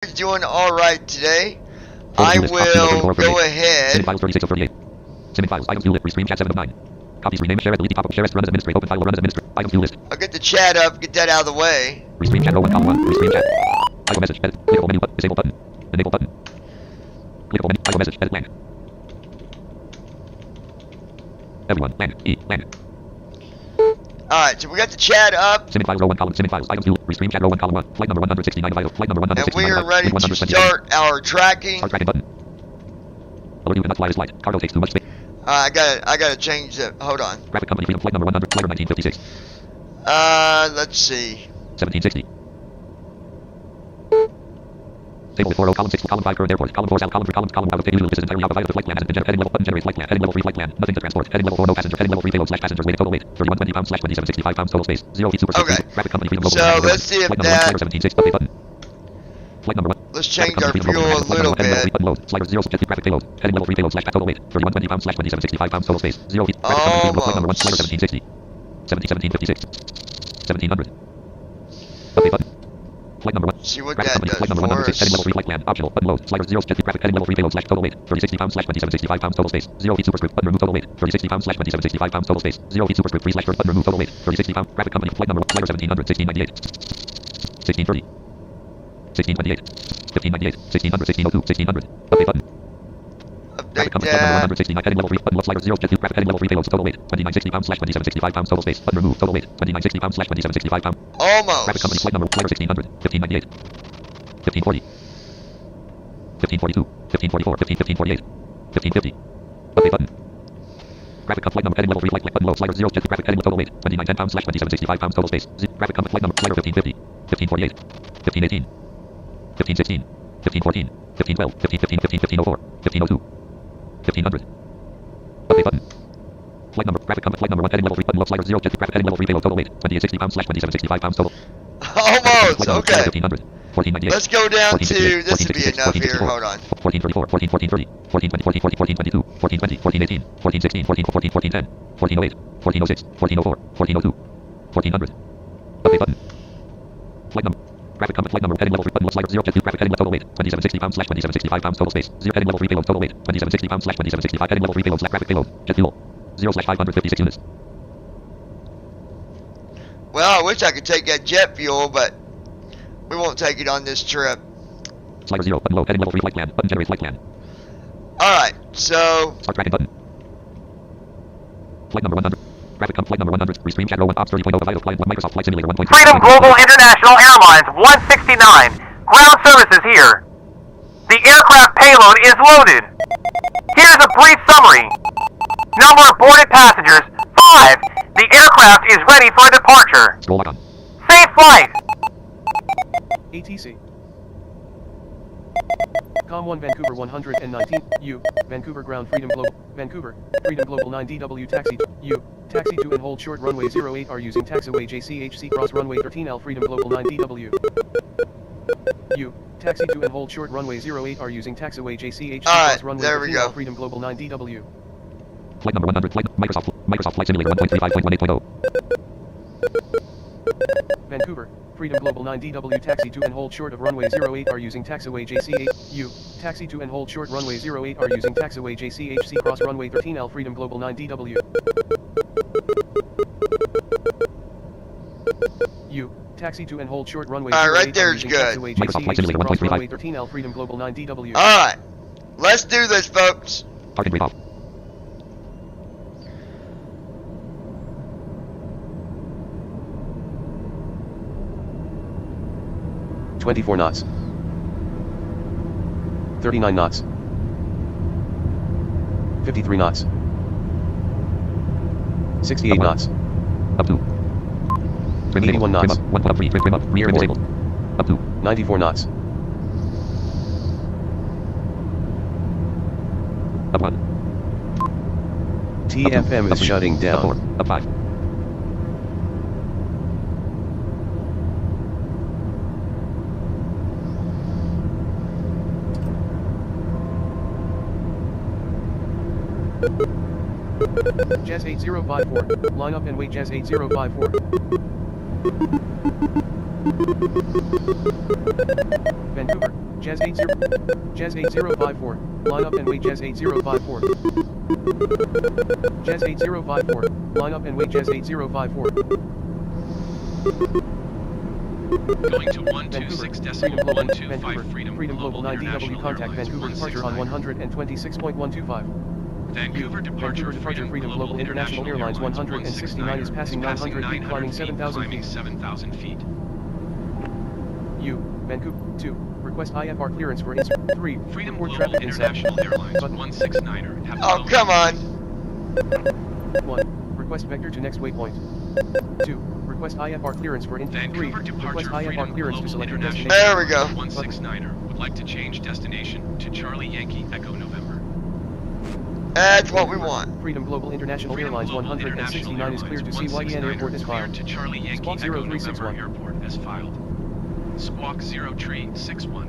Doing all right today. I will go ahead. Files 36 of 38. Simming files. Items view list. Restream chat 7 of 9. Copies rename share at delete pop-up share as run as administrator. Open file will run as administrator. Items view list. I'll get the chat up. Get that out of the way. Restream chat row 1 column 1. Restream chat. Idle message. Edit. Clickable menu button. Disable button. Enable button. Clickable menu. Idle message. Edit blank. Everyone. Blank. E. Blank. Alright, so we got the chat up. Simming files row 1 column. Simming files. Items view. Restream chat row 1 column 1. Flight number 169 of item. Flight number 169 And we are ready to start our tracking. Start tracking button. Alert you cannot fly this flight. Cargo takes too much space. I gotta change the. Hold on. Graphic company freedom flight number 100. Flight 1956. Let's see. 1760. Table with 4 column 6 column 5 current airport column 4 south column 3 column out of the usually this is entirely out of the flight plan has been heading level button generate flight plan heading level 3 flight plan nothing to transport heading level 4 no passenger heading level 3 payload slash passengers waiting total weight 3120 pounds slash 2765 pounds total space 0 feet super Okay. Graphic company freedom global So let's see if that. 176 update button. Flight number 1. Let's change our fuel a little bit. Slider 0 subjective graphic payload heading level 3 payload slash total weight 3120 pounds slash 2765 pounds total space 0 feet graphic company freedom flight number 1 slider 1760 1756 1700 update button. Flight number 1. See what Graphic that company, does flight number for 106, heading level us. 3 flight plan, optional, button load, slider 0, subjective graphic, heading level 3 payload slash total weight, 3060 pounds slash 2765 pounds total space, 0 feet superscript, button remove total weight, 3060 pounds slash 2765 pounds total space, 0 feet superscript 3 slash button remove total weight, 3060 pounds, graphic company, flight number 1, slider 1700, 1698, 1630, 1628, 1598, 1600, 1602, 1600, update button. Update Graphic company, flight number 169, that. heading level 3, button load, slider 0, subjective graphic, heading level 3 payload, total weight, 2960 pounds slash 2765 pounds total space, button remove total weight, 2960 pounds slash 2765 pounds. Graphic company, Almost. flight number, slider 1600, 1598. 1540, 1542, 1544, 1548, 1550. Update button. Graphic flight number heading level 3 flight button low slider 0 jet graphic heading total weight 2910 pounds slash 2765 pounds total space. Graphic flight number slider 1550, 1548, 1518, 1516, 1514, 1512, 1515, 1504, 1502, 1500. Update button. Flight number graphic flight number 1 heading level 3 button low slider 0 jet graphic heading level 3 payload total weight 2860 pounds slash 2765 pounds total. Almost. Okay. 1500. 1498. Let's go down to. This would be enough here. Hold on. 1434, 1430, 1420, 1422, 1422, 1418, 1416, 1410, 1408, 1406, 1404, 1402, 1400. Update button. Flight number. Graphic flight number heading level 3 button left slider 0 jet 2 graphic heading left total weight 2760 pounds slash 2765 pounds total space 0 heading level 3 payload total weight 2760 pounds slash 2765 heading level 3 payload slash graphic payload jet fuel 0 slash 556 units. Well, I wish I could take that jet fuel, but we won't take it on this trip. Slider 0 button low heading level 3 flight plan button generate flight plan. Alright, so. Start tracking button. Flight number 100. Graphic flight number 100. Restream chat row 1 ops 30.0 of client Microsoft Flight Simulator 1.0. Freedom Global International Airlines 169. Ground services here. The aircraft payload is loaded. Here's a brief summary. Number of boarded passengers, 5. The aircraft is ready for departure. Scroll lock on. Safe flight. ATC. Com1 Vancouver 119, U, Vancouver Ground Freedom Global, Vancouver, Freedom Global 9DW Taxi, U, Taxi to and hold short runway 08 are using taxiway JCHC cross runway 13L Freedom Global 9DW. U, Taxi to and hold short runway 08 are using taxiway JCHC cross runway 13L Freedom Global 9DW. Flight number 100 flight Microsoft Flight Simulator 1.35.18.0. Vancouver, Freedom Global 9DW taxi to and hold short of runway 08 are using taxiway JCHU, taxi to and hold short runway 08 are using taxiway JCHC cross runway 13L Freedom Global 9DW. U, taxi to and hold short runway 08 right there are is using good. taxiway Microsoft Flight Simulator JCHC cross 1.35. runway 13L Freedom Global 9DW. Alright. Let's do this, folks. Target rate off. $24 knots. 39 knots. 53 knots. 68 knots. Up to. 81 knots. Trim up. 1 up 3. Trim up. Rear disabled. Up to. 94 knots. Up 1. TFM is shutting Up 4. down. Up 5. Jazz 8054, line up and wait Jazz 8054. Vancouver, Jazz 8054, line up and wait Jazz 8054. Jazz 8054, line up and wait Jazz 8054. Going to 126.125 Freedom Global 9DW contact Vancouver departure on 126.125. Vancouver departure Freedom Global International Airlines 169 is passing 900 feet climbing 7,000 feet. Vancouver 2. Request IFR clearance for 3. Freedom Report Global traffic inside. International Airlines Button. 169er. Have Oh, flown. come on. 1. Request vector to next waypoint. 2. Request IFR clearance for 3. Vancouver Request departure IFR Freedom clearance to Global select your International destination. There we go. 169er would like to change destination to Charlie Yankee Echo November. That's what we want. Freedom Global International Freedom Airlines Global 169 is cleared to CYEN Airport as cleared filed. to Charlie Yankee Squawk Echo November 0361. Airport as filed. Squawk 0361.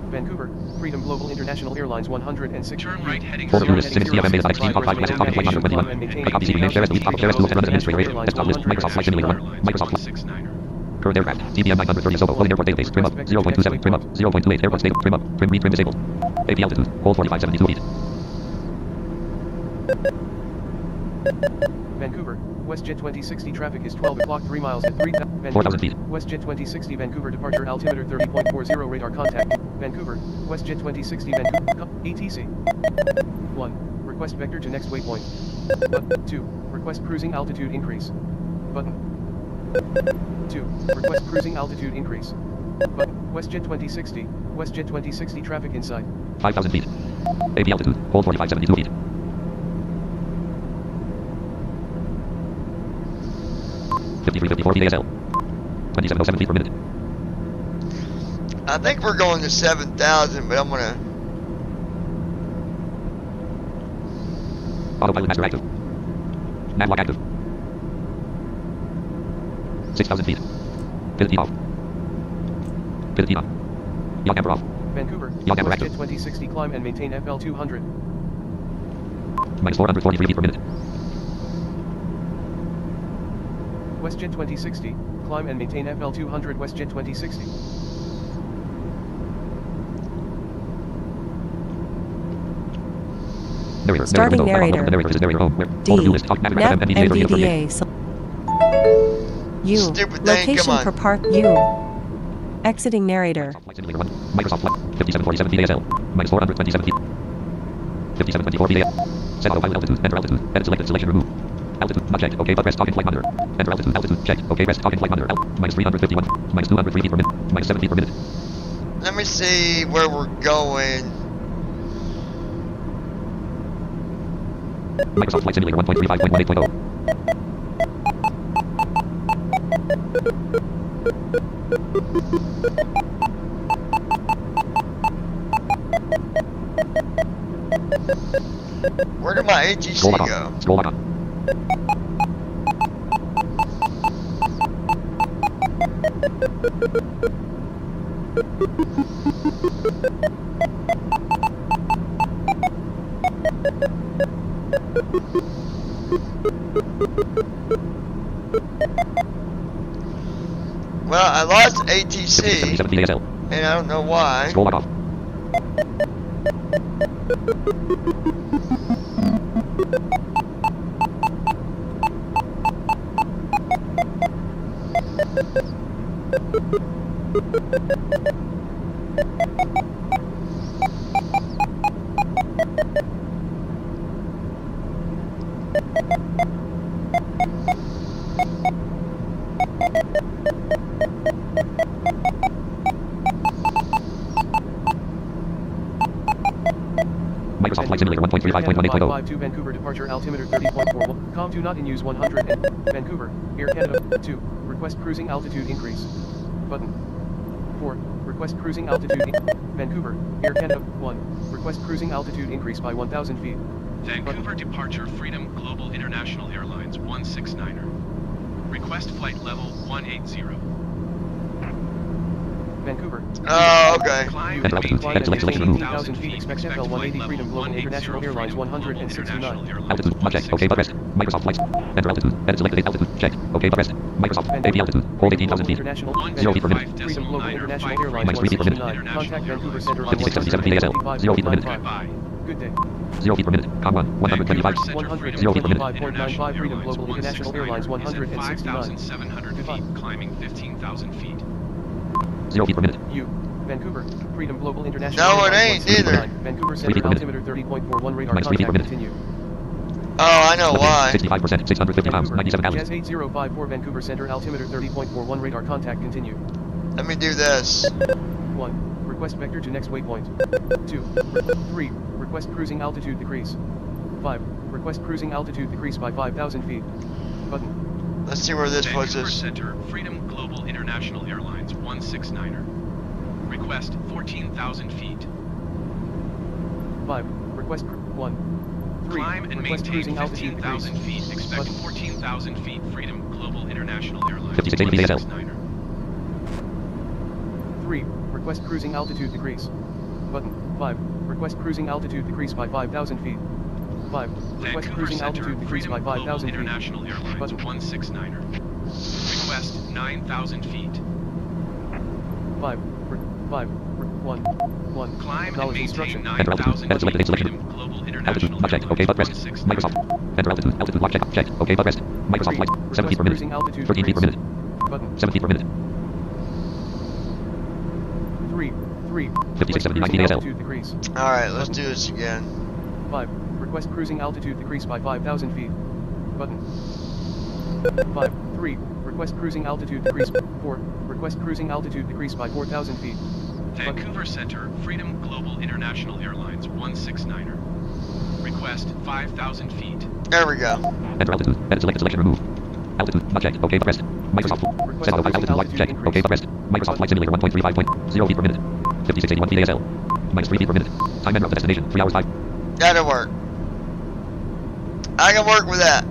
Vancouver, Freedom Global International Airlines 106. Turn right heading Order 0. units, Siemens CFM is 16 top 5 classes, top 121. Take copies, CD name, share as the lead, top share as the lieutenant administrator, desktop list, Microsoft Flight Simulator 1, Microsoft. 169er. Current aircraft, TBM930 Soho, Holding Airport Database, trim up, 0.27, trim up, 0.28, airport stable, trim up, trim read, trim disabled. AP altitude, hold 4572 feet. Vancouver, WestJet 2060 traffic is 12 o'clock 3 miles at 3,000 4,000 feet. WestJet 2060 Vancouver departure altimeter 30.40 radar contact. Vancouver, WestJet 2060 Vancouver, ATC. 1. Request vector to next waypoint. Button. 2. Request cruising altitude increase. Button. 2. Request cruising altitude increase. Button. WestJet 2060, WestJet 2060 traffic inside. 5,000 feet. AP altitude, hold 4572 feet. 5354 feet ASL. 2707 feet per minute. I think we're going to 7,000, but I'm gonna. Autopilot master active. Navlock active. 6,000 feet. Pivot off. Pivot off. Yaw camper off. Vancouver, Yaw camper WestJet active. 2060 climb and maintain FL 200. Minus 443 feet per minute. WestJet 2060, climb and maintain FL 200 WestJet 2060. Narrator. Starting Narrator. narrator. The narrator is narrator home. D. NAP MVDA. U. Stupid thing, Location come on. per part. U. Exiting narrator. Flight Simulator 1. Microsoft Flight. 5747 feet ASL. Minus 427 feet. 5724 feet ASL. Set autopilot altitude. Enter altitude. Edit selected. Selection remove. Altitude. Not checked. OK, but press talk in flight monitor. Enter altitude. Altitude. Checked. OK, press talk in flight monitor. Minus 351. Minus 203 feet per minute. Minus 7 feet per minute. Let me see where we're going. Microsoft Flight Simulator 1.35.18.0. Where did my ATC Scroll back go? on. Scroll back on. Well, I lost ATC, 57 feet ASL. and I don't know why. Scroll back off. Microsoft Flight Simulator 1.35.18.0. 552 Vancouver departure altimeter 30.41. Com 2 not in use 100 and Vancouver, Air Canada 2. Request cruising altitude increase. Button. 4. Request cruising altitude Vancouver, Air Canada 1. Request cruising altitude increase by 1,000 feet. Vancouver departure Freedom Global International Airlines 169er. Request flight level 180. Vancouver. Oh, okay. Climb Enter and altitude. maintain Enter selection remove. 15,000 feet. Expect Expect FL 180 flight Freedom level Global International 180 Airlines Freedom Global 169. International Airlines Altitude. Not checked. OK, but rest. 169. Microsoft flights. Enter altitude. Edit selected altitude. Checked. OK, but rest. Microsoft. AP altitude. Hold 18,000 feet. International 0 feet per minute. Freedom Global International Minus Airlines 3 feet per minute. 169. Contact Vancouver Center on 5677 feet ASL. 0 feet per minute. 125.95. Goodbye. Good day. 0 feet per minute. Com 1. 125. 0 feet per minute. 125.95 Freedom Global International Airlines 169. 5,700 feet, climbing 15,000 feet. 0 feet per minute. U. Vancouver. Freedom Global International No, it Airlines ain't 169. either. Vancouver 3 Center feet per minute. altimeter 30.41 radar Minus 3 feet per contact minute. continue. Oh, I know why. 65%. 650 pounds. 97 Jazz calories. 8054 Vancouver Center altimeter 30.41 radar contact continue. Let me do this. 1. Request vector to next waypoint. 2. 3. Request cruising altitude decrease. 5. Request cruising altitude decrease by 5,000 feet. Button. Let's see where this puts Vancouver us. Center, Freedom Global International Airlines 169er. Request 14,000 feet. 5. Request 1. 3. Climb and Request maintain cruising altitude 15,000 decrease. feet. Expect Button. 14,000 feet. Freedom Global International Airlines 5680 VSL. 169er. 3. Request cruising altitude decrease. Button. 5. Request cruising altitude decrease by 5,000 feet. 5. Request Vancouver cruising Center, altitude decrease Freedom by Global 5,000 feet. International Airlines Button. 169er. Request 9,000 feet. 5. 1. Climb and Knowledge maintain instruction. 9,000 Enter altitude. feet. Edit selection. Freedom Global Altitude. International Not checked. OK, Airlines but rest. 169er. Microsoft. Enter altitude. Altitude. Not checked. Checked. OK, but rest. Microsoft 3. flight. 7 Request feet per minute. cruising altitude 13 feet per decrease. minute. Button. 7 feet per minute. 3. 5679 Cruising ASL. altitude decrease. Alright, let's do this again. 5. Request cruising altitude decrease by 5,000 feet. Button. 5. 3. Request cruising altitude decrease. 4. Request cruising altitude decrease by 4,000 feet. Vancouver Center, Freedom Global International Airlines 169er. Request 5,000 feet. There we go. Enter altitude. Edit selected selection remove. Altitude. Not checked. OK, but rest. Microsoft. Set altitude. Altitude. Light. Checked. OK, but rest. Microsoft flight simulator 1.35.0 feet per minute. 5681 feet ASL. Minus 3 feet per minute. Time enter of the destination. 3 hours 5. That'll work. I can work with that.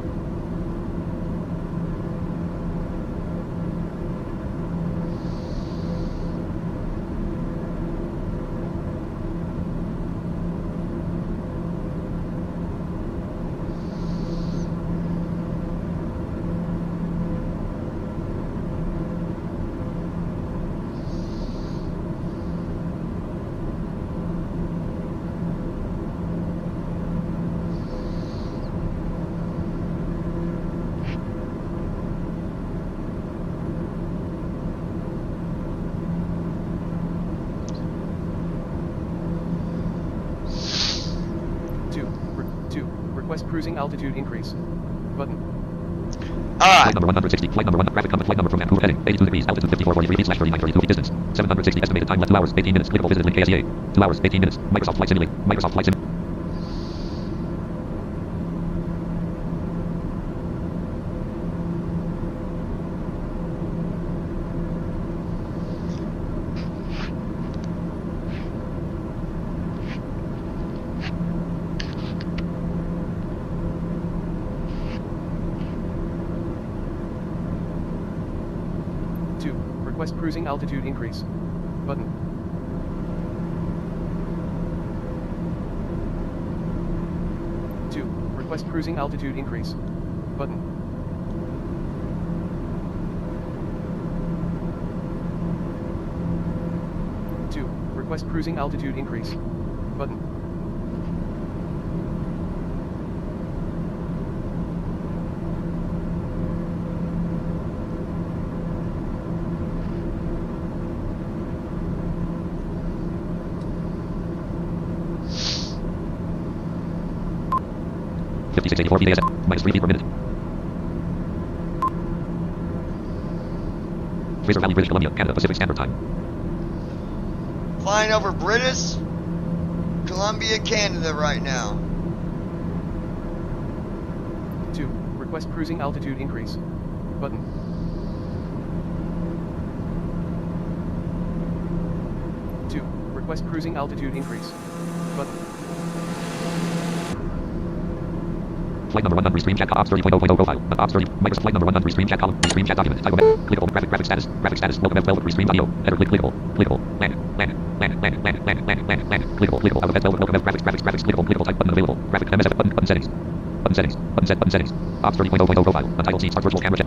Request cruising altitude increase. Button. Alright. Flight number 160. Flight number 1. Graphic compass. Flight number from Vancouver heading. 82 degrees. Altitude 5443 feet / 3932 feet distance. 760 estimated time left 2 hours 18 minutes. Clickable visit link KSEA. 2 hours 18 minutes. Microsoft flight simulator. Microsoft flight sim. Request cruising altitude increase. Button. 2. Request cruising altitude increase. Button. 2. Request cruising altitude increase. Button. 5684 feet ASL. Minus 3 feet per minute. Fraser Valley, British Columbia, Canada, Pacific Standard Time. Flying over British Columbia, Canada right now. 2. Request cruising altitude increase. Button. 2. Request cruising altitude increase. Button. Flight number 1 stream chat ops 30.0.0 profile. Ops 30. Microsoft flight number 1 stream chat column. Stream chat document. Type of clickable. Graphic status. Graphic status. Welcome velvet stream audio. Header clickable. Clickable. Land. Clickable. Out of velvet welcome graphics. Clickable. Type button available. Graphic MSF button settings. Button settings. Ops 30.0.0 profile. Untitled C start virtual camera checks.